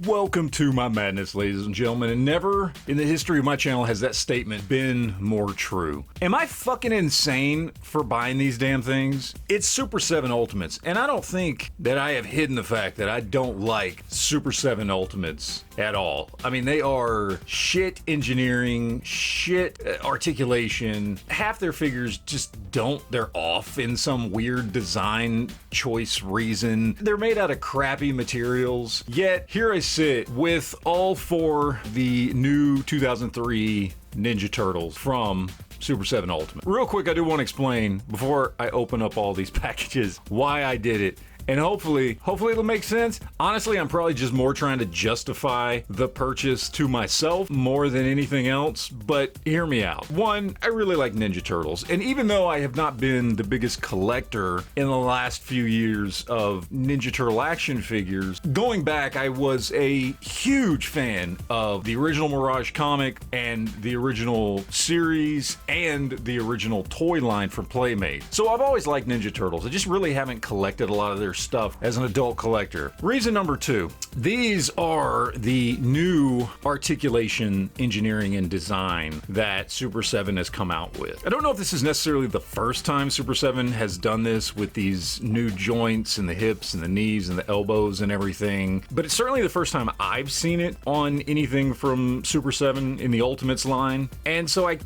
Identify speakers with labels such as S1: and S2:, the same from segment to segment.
S1: Welcome to my madness, ladies and gentlemen, and never in the history of my channel has that statement been more true. Am I fucking insane for buying these damn things? It's Super7 Ultimates, and I don't think that I have hidden the fact that I don't like Super7 Ultimates at all. I mean, they are shit engineering, shit articulation. Half their figures just they're off in some weird design choice reason. They're made out of crappy materials, yet here I sit with all four the new 2003 Ninja Turtles from Super7 Ultimate. Real quick, I do want to explain before I open up all these packages why I did it. And hopefully it'll make sense. Honestly, I'm probably just more trying to justify the purchase to myself more than anything else, but hear me out. One, I really like Ninja Turtles, and even though I have not been the biggest collector in the last few years of Ninja Turtle action figures, going back, I was a huge fan of the original Mirage comic and the original series and the original toy line from Playmate. So I've always liked Ninja Turtles. I just really haven't collected a lot of their stuff as an adult collector. Reason number two, these are the new articulation, engineering, and design that Super7 has come out with. I don't know if this is necessarily the first time Super7 has done this with these new joints and the hips and the knees and the elbows and everything, but it's certainly the first time I've seen it on anything from Super7 in the Ultimates line. And so I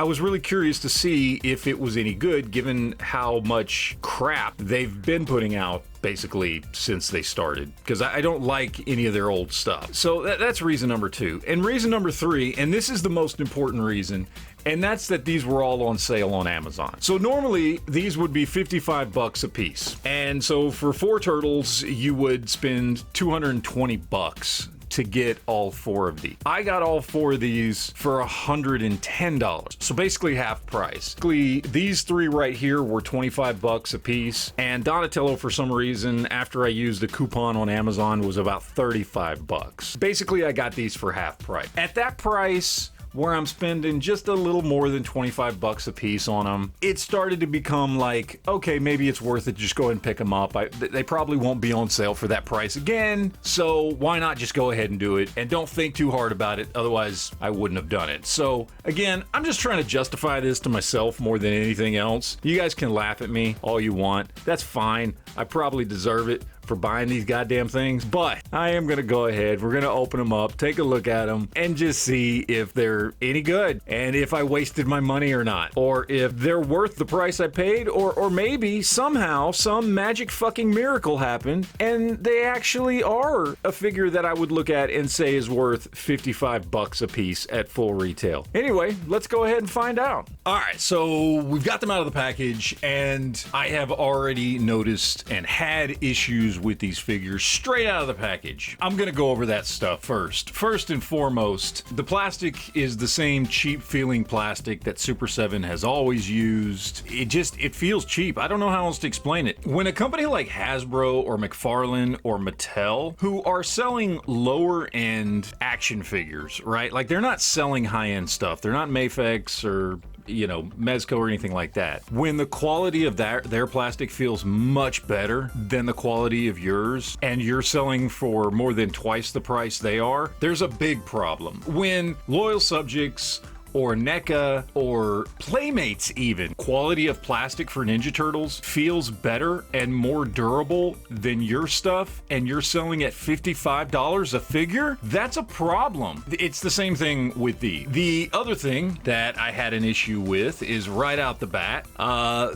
S1: was really curious to see if it was any good given how much crap they've been putting out basically since they started, because I don't like any of their old stuff. So that's reason number two. And reason number three, and this is the most important reason, and that's that these were all on sale on Amazon. So normally these would be 55 bucks a piece. And so for four turtles, you would spend 220 bucks to get all four of these. I got all four of these for $110, so basically half price. Basically, these three right here were 25 bucks a piece, and Donatello, for some reason, after I used a coupon on Amazon, was about 35 bucks. Basically, I got these for half price. At that price, where I'm spending just a little more than 25 bucks a piece on them, it started to become like, okay, maybe it's worth it, just go ahead and pick them up. They probably won't be on sale for that price again, so why not just go ahead and do it, and don't think too hard about it, otherwise I wouldn't have done it. So again, I'm just trying to justify this to myself more than anything else. You guys can laugh at me all you want, that's fine, I probably deserve it for buying these goddamn things, but I am gonna go ahead, we're gonna open them up, take a look at them, and just see if they're any good, and if I wasted my money or not, or if they're worth the price I paid, or maybe somehow some magic fucking miracle happened, and they actually are a figure that I would look at and say is worth 55 bucks a piece at full retail. Anyway, let's go ahead and find out. Alright, so we've got them out of the package, and I have already noticed and had issues with these figures straight out of the package. I'm gonna go over that stuff first. First and foremost, the plastic is the same cheap feeling plastic that Super7 has always used. It feels cheap. I don't know how else to explain it. When a company like Hasbro or McFarlane or Mattel, who are selling lower end action figures, right? Like, they're not selling high end stuff. They're not Mafex or Mezco or anything like that. When the quality of their plastic feels much better than the quality of yours, and you're selling for more than twice the price they are, there's a big problem. When loyal subjects or NECA or Playmates even, quality of plastic for Ninja Turtles feels better and more durable than your stuff, and you're selling at $55 a figure, that's a problem. It's the same thing with the other thing that I had an issue with is right out the bat,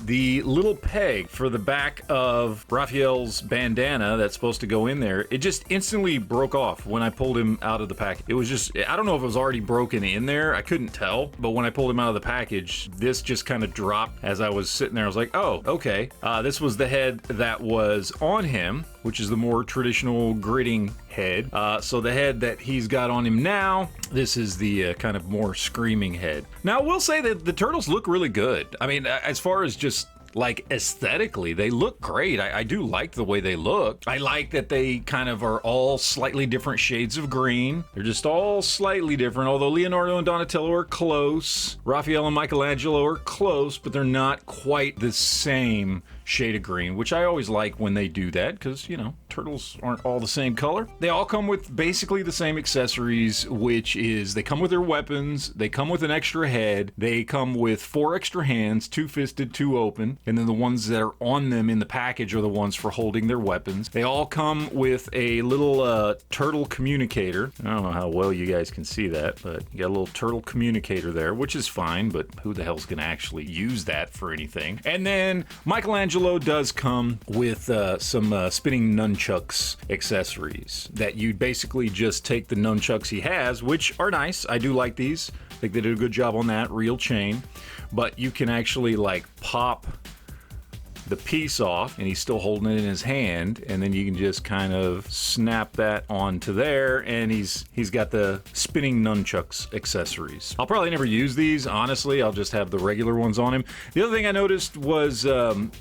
S1: the little peg for the back of Raphael's bandana that's supposed to go in there, it just instantly broke off when I pulled him out of the pack. It was just, I don't know if it was already broken in there, I couldn't tell. But when I pulled him out of the package, this just kind of dropped as I was sitting there. I was like, oh, okay. This was the head that was on him, which is the more traditional gritting head. So the head that he's got on him now, this is the kind of more screaming head. Now, I will say that the turtles look really good. I mean, as far as just like aesthetically, they look great. I do like the way they look. I like that they kind of are all slightly different shades of green. They're just all slightly different, although Leonardo and Donatello are close. Raphael and Michelangelo are close, but they're not quite the same shade of green, which I always like when they do that because, you know, turtles aren't all the same color. They all come with basically the same accessories, which is they come with their weapons, they come with an extra head, they come with 4 extra hands, 2-fisted, 2 open, and then the ones that are on them in the package are the ones for holding their weapons. They all come with a little turtle communicator. I don't know how well you guys can see that, but you got a little turtle communicator there, which is fine, but who the hell's gonna actually use that for anything? And then Michelangelo does come with some spinning nunchucks accessories that you basically just take the nunchucks he has, which are nice. I do like these. I think they did a good job on that, real chain. But you can actually like pop the piece off and he's still holding it in his hand, and then you can just kind of snap that onto there, and he's got the spinning nunchucks accessories. I'll probably never use these, honestly. I'll just have the regular ones on him. The other thing I noticed was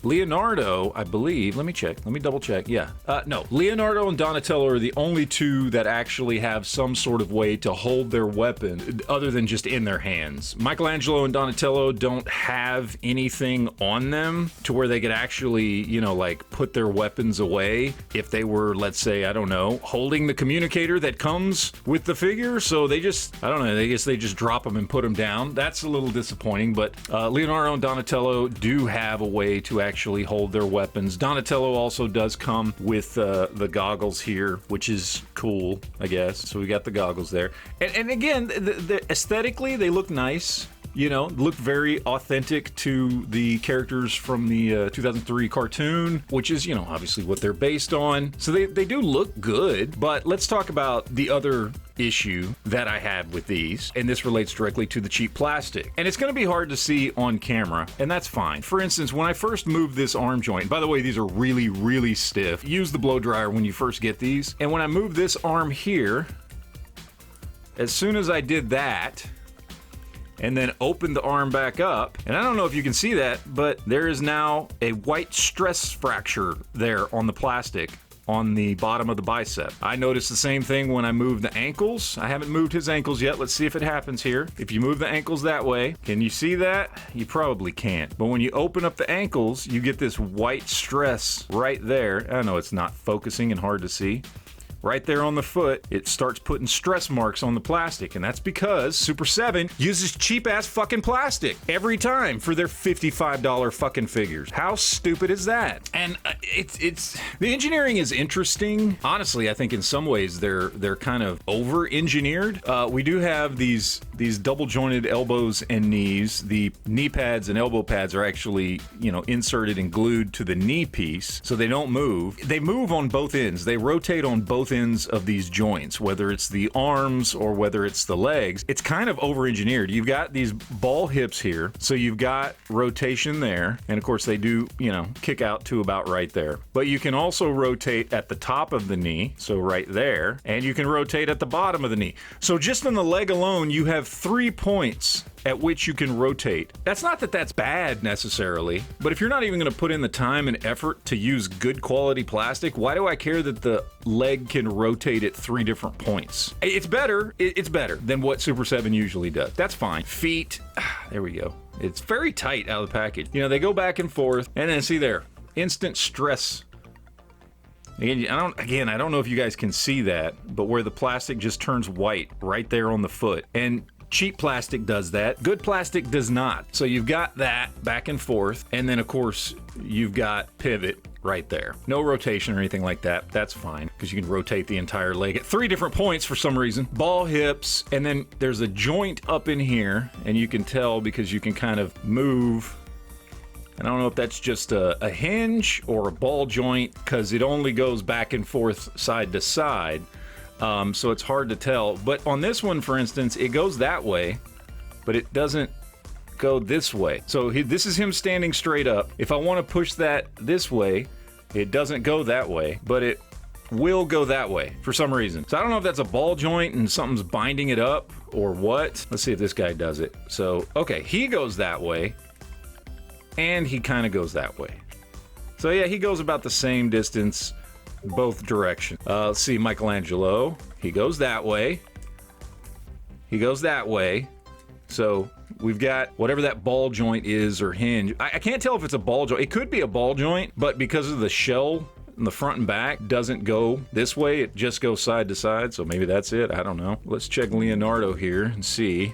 S1: Leonardo, I believe, let me check, let me double check. Yeah, no, Leonardo and Donatello are the only two that actually have some sort of way to hold their weapon other than just in their hands. Michelangelo and Donatello don't have anything on them to where they could actually, you know, like put their weapons away if they were, let's say, I don't know, holding the communicator that comes with the figure. So they just, I don't know, I guess they just drop them and put them down. That's a little disappointing, but Leonardo and Donatello do have a way to actually hold their weapons. Donatello also does come with the goggles here, which is cool, I guess. So we got the goggles there. And again, aesthetically, they look nice. You know, look very authentic to the characters from the 2003 cartoon, which is, you know, obviously what they're based on. So they do look good, but let's talk about the other issue that I had with these, and this relates directly to the cheap plastic. And it's going to be hard to see on camera, and that's fine. For instance, when I first moved this arm joint, by the way, these are really, really stiff. Use the blow dryer when you first get these. And when I moved this arm here, as soon as I did that, and then open the arm back up, and I don't know if you can see that, but there is now a white stress fracture there on the plastic on the bottom of the bicep. I noticed the same thing when I moved the ankles. I haven't moved his ankles yet. Let's see if it happens here. If you move the ankles that way, can you see that? You probably can't. But when you open up the ankles, you get this white stress right there. I know it's not focusing and hard to see. Right there on the foot, it starts putting stress marks on the plastic, and that's because Super 7 uses cheap-ass fucking plastic every time for their $55 fucking figures. How stupid is that? And it's the engineering is interesting. Honestly, I think in some ways they're kind of over-engineered. We do have these double-jointed elbows and knees. The knee pads and elbow pads are actually, you know, inserted and glued to the knee piece, so they don't move. They move on both ends. They rotate on both ends of these joints, whether it's the arms or whether it's the legs. It's kind of over-engineered. You've got these ball hips here, so you've got rotation there, and of course they do, you know, kick out to about right there. But you can also rotate at the top of the knee, so right there, and you can rotate at the bottom of the knee. So just on the leg alone, you have 3 points at which you can rotate. That's not that that's bad necessarily, but if you're not even going to put in the time and effort to use good quality plastic, why do I care that the leg can rotate at 3 different points? It's better than what Super 7 usually does. That's fine. Feet, there we go. It's very tight out of the package. You know, they go back and forth, and then see there, instant stress. Again, I don't know if you guys can see that, but where the plastic just turns white right there on the foot. And cheap plastic does that. Good plastic does not. So you've got that back and forth, and then of course you've got pivot right there. No rotation or anything like that. That's fine, because you can rotate the entire leg at 3 different points for some reason. Ball hips, and then there's a joint up in here, and you can tell because you can kind of move. And I don't know if that's just a hinge or a ball joint, because it only goes back and forth side to side. So it's hard to tell. But on this one, for instance, it goes that way, but it doesn't go this way. So this is him standing straight up. If I want to push that this way, it doesn't go that way, but it will go that way for some reason. So I don't know if that's a ball joint and something's binding it up or what. Let's see if this guy does it. So, okay, he goes that way, and he kind of goes that way. So yeah, he goes about the same distance both directions. Let's see, Michelangelo. He goes that way. He goes that way. So we've got whatever that ball joint is or hinge. I can't tell if it's a ball joint. It could be a ball joint, but because of the shell in the front and back doesn't go this way, it just goes side to side. So maybe that's it. I don't know. Let's check Leonardo here and see.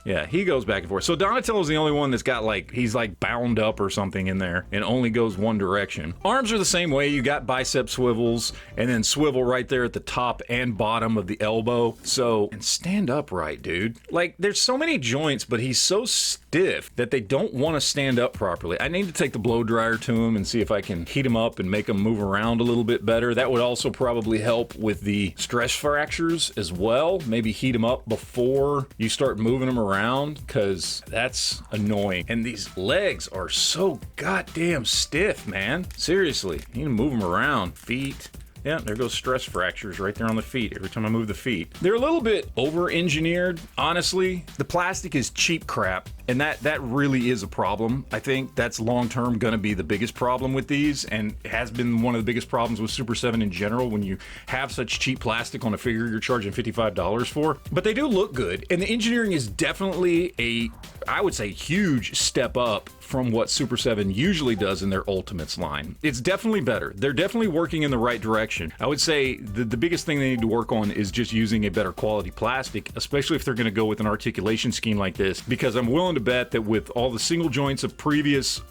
S1: Yeah, he goes back and forth. So Donatello's the only one that's got like, he's like bound up or something in there and only goes one direction. Arms are the same way. You got bicep swivels and then swivel right there at the top and bottom of the elbow. So, and stand upright, dude. Like, there's so many joints, but he's so stiff that they don't want to stand up properly. I need to take the blow dryer to him and see if I can heat him up and make him move around a little bit better. That would also probably help with the stress fractures as well. Maybe heat him up before you start moving him around, because that's annoying. And these legs are so goddamn stiff, man. Seriously, you need to move them around. Feet. Yeah, there goes stress fractures right there on the feet every time I move the feet. They're a little bit over-engineered, honestly. The plastic is cheap crap, and that really is a problem. I think that's long-term going to be the biggest problem with these, and has been one of the biggest problems with Super 7 in general when you have such cheap plastic on a figure you're charging $55 for. But they do look good, and the engineering is definitely I would say, huge step up from what Super 7 usually does in their Ultimates line. It's definitely better. They're definitely working in the right direction. I would say the biggest thing they need to work on is just using a better quality plastic, especially if they're going to go with an articulation scheme like this, because I'm willing to bet that with all the single joints of previous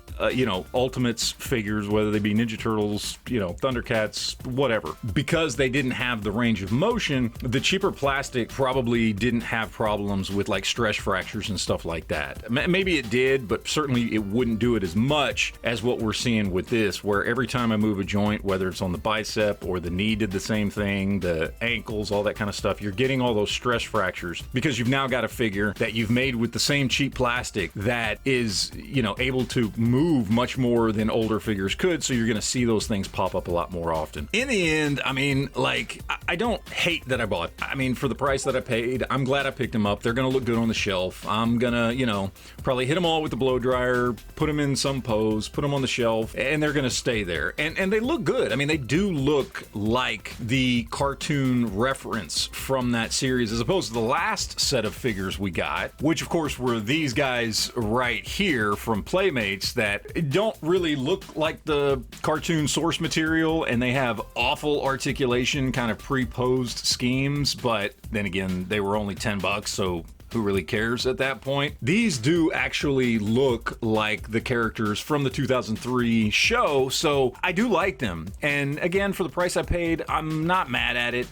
S1: Ultimates figures, whether they be Ninja Turtles, Thundercats, whatever, because they didn't have the range of motion, the cheaper plastic probably didn't have problems with like stress fractures and stuff like that. Maybe it did, but certainly it wouldn't do it as much as what we're seeing with this, where every time I move a joint, whether it's on the bicep or the knee did the same thing, the ankles, all that kind of stuff, you're getting all those stress fractures because you've now got a figure that you've made with the same cheap plastic that is, able to move much more than older figures could, so you're going to see those things pop up a lot more often. In the end, I mean, like, I don't hate that I bought. I mean, for the price that I paid, I'm glad I picked them up. They're going to look good on the shelf. I'm going to, probably hit them all with the blow dryer, put them in some pose, put them on the shelf, and they're going to stay there. And they look good. I mean, they do look like the cartoon reference from that series, as opposed to the last set of figures we got, which of course were these guys right here from Playmates that don't really look like the cartoon source material, and they have awful articulation, kind of pre-posed schemes, but then again, they were only $10, so who really cares at that point? These do actually look like the characters from the 2003 show, so I do like them. And again, for the price I paid, I'm not mad at it.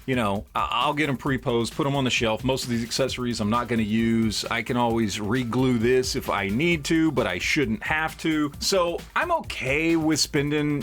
S1: I'll get them pre-posed, put them on the shelf. Most of these accessories I'm not going to use. I can always re-glue this if I need to, but I shouldn't have to. So I'm okay with spending,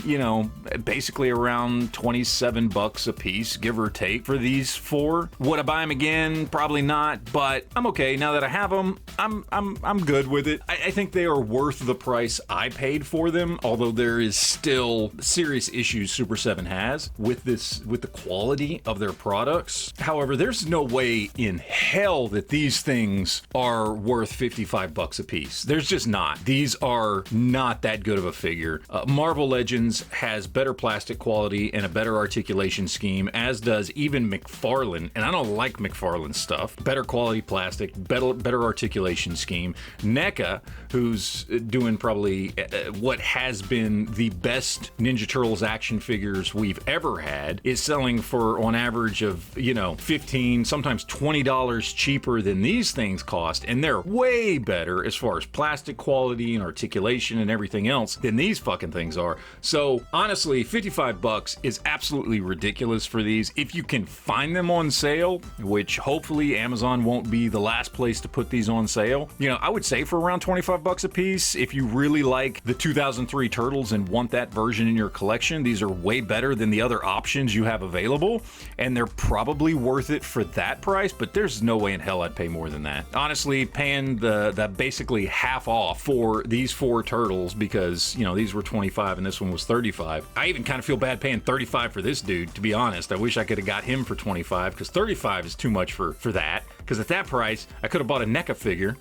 S1: basically around $27 a piece, give or take, for these four. Would I buy them again? Probably not, but I'm okay. Now that I have them, I'm good with it. I think they are worth the price I paid for them, although there is still serious issues Super 7 has with the quality of their products. However, there's no way in hell that these things are worth $55 a piece. There's just not. These are not that good of a figure. Marvel Legends has better plastic quality and a better articulation scheme, as does even McFarlane, and I don't like McFarlane stuff. Better quality plastic, better articulation scheme. NECA, who's doing probably what has been the best Ninja Turtles action figures we've ever had, is selling for on average of, $15, sometimes $20 cheaper than these things cost, and they're way better as far as plastic quality and articulation and everything else than these fucking things are. So honestly, $55 is absolutely ridiculous for these. If you can find them on sale, which hopefully Amazon won't be the last place to put these on sale, I would say for around $25 a piece. If you really like the 2003 Turtles and want that version in your collection, these are way better than the other options you have available, and they're probably worth it for that price, but there's no way in hell I'd pay more than that. Honestly, paying the basically half off for these four Turtles, because, these were 25 and this one was 35. I even kind of feel bad paying 35 for this dude, to be honest. I wish I could have got him for 25, because 35 is too much for that, because at that price, I could have bought a NECA figure.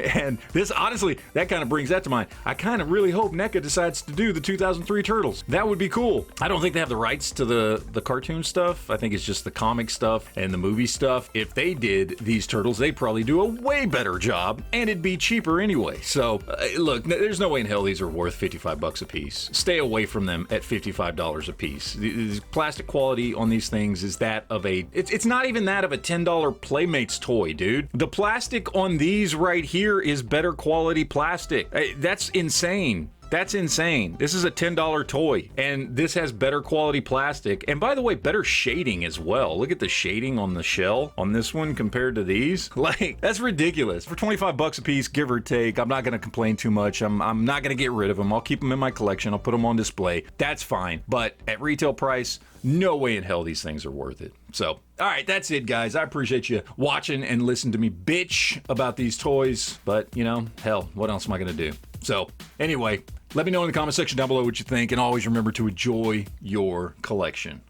S1: And this, honestly, that kind of brings that to mind. I kind of really hope NECA decides to do the 2003 Turtles. That would be cool. I don't think they have the rights to the cartoon stuff. I think it's just the comic stuff and the movie stuff. If they did these Turtles, they'd probably do a way better job, and it'd be cheaper anyway. So, look, there's no way in hell these are worth $55 a piece. Stay away from them at $55 a piece. The plastic quality on these things is that of it's not even that of a $10 Playmates toy, dude. The plastic on these right here is better quality plastic. That's insane. That's insane. This is a $10 toy, and this has better quality plastic. And by the way, better shading as well. Look at the shading on the shell on this one compared to these. Like, that's ridiculous. For $25 a piece, give or take, I'm not going to complain too much. I'm not going to get rid of them. I'll keep them in my collection. I'll put them on display. That's fine. But at retail price, no way in hell these things are worth it. So, all right, that's it, guys. I appreciate you watching and listening to me bitch about these toys. But, you know, hell, what else am I going to do? So, anyway, let me know in the comment section down below what you think, and always remember to enjoy your collection.